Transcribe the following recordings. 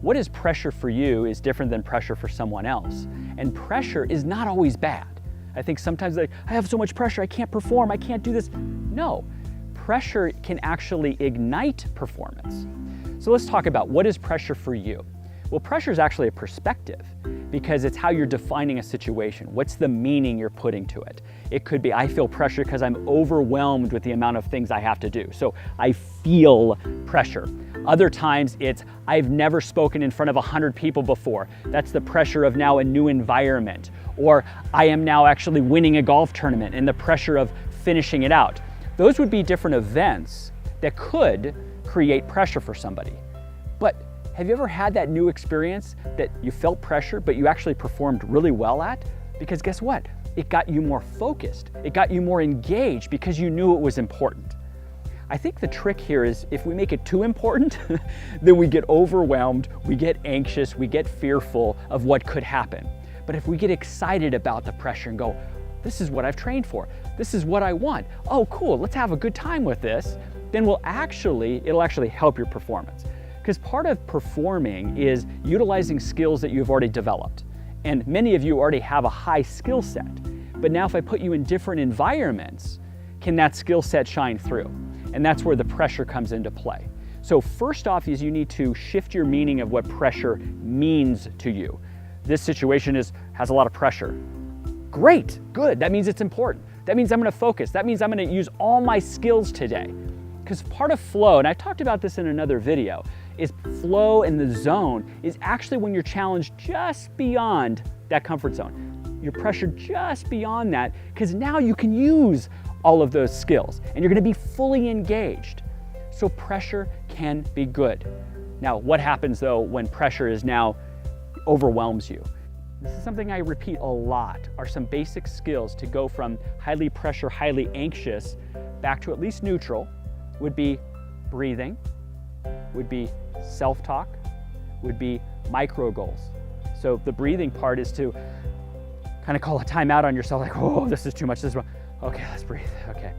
what is pressure for you is different than pressure for someone else. And pressure is not always bad. I think sometimes I have so much pressure, I can't perform, I can't do this. No, pressure can actually ignite performance. So let's talk about what is pressure for you. Well, pressure is actually a perspective because it's how you're defining a situation. What's the meaning you're putting to it? It could be, I feel pressure because I'm overwhelmed with the amount of things I have to do. So I feel pressure. Other times it's, I've never spoken in front of 100 people before. That's the pressure of now a new environment. Or I am now actually winning a golf tournament and the pressure of finishing it out. Those would be different events that could create pressure for somebody. But have you ever had that new experience that you felt pressure, but you actually performed really well at? Because guess what? It got you more focused. It got you more engaged because you knew it was important. I think the trick here is if we make it too important, then we get overwhelmed, we get anxious, we get fearful of what could happen. But if we get excited about the pressure and go, this is what I've trained for, this is what I want, oh cool, let's have a good time with this, then it'll actually help your performance. Because part of performing is utilizing skills that you've already developed. And many of you already have a high skill set. But now if I put you in different environments, can that skill set shine through? And that's where the pressure comes into play. So first off is you need to shift your meaning of what pressure means to you. This situation has a lot of pressure. Great, good, that means it's important. That means I'm gonna focus. That means I'm gonna use all my skills today. Because part of flow, and I talked about this in another video, is flow in the zone is actually when you're challenged just beyond that comfort zone. You're pressured just beyond that because now you can use all of those skills and you're gonna be fully engaged. So pressure can be good. Now, what happens though when pressure is now overwhelms you? This is something I repeat a lot, are some basic skills to go from highly pressure, highly anxious, back to at least neutral, would be breathing, would be self-talk, would be micro goals. So the breathing part is to kind of call a timeout on yourself, like, oh, this is too much, this is wrong. Okay, let's breathe, okay.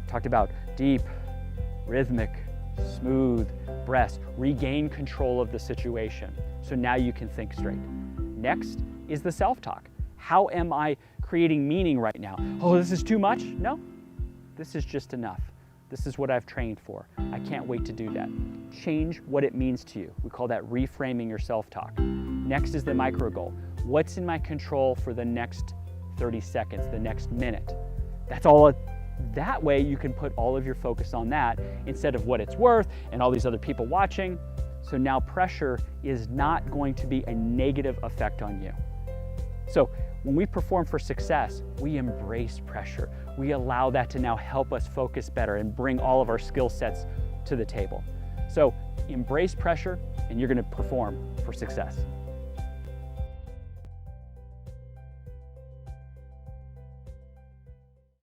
Talked about deep, rhythmic, smooth breaths, regain control of the situation. So now you can think straight. Next is the self-talk. How am I creating meaning right now? Oh, this is too much? No, this is just enough. This is what I've trained for. I can't wait to do that. Change what it means to you. We call that reframing your self-talk. Next is the micro goal. What's in my control for the next 30 seconds, the next minute? That's all. That way you can put all of your focus on that instead of what it's worth and all these other people watching. So now pressure is not going to be a negative effect on you. So when we perform for success, we embrace pressure. We allow that to now help us focus better and bring all of our skill sets to the table. So embrace pressure and you're going to perform for success.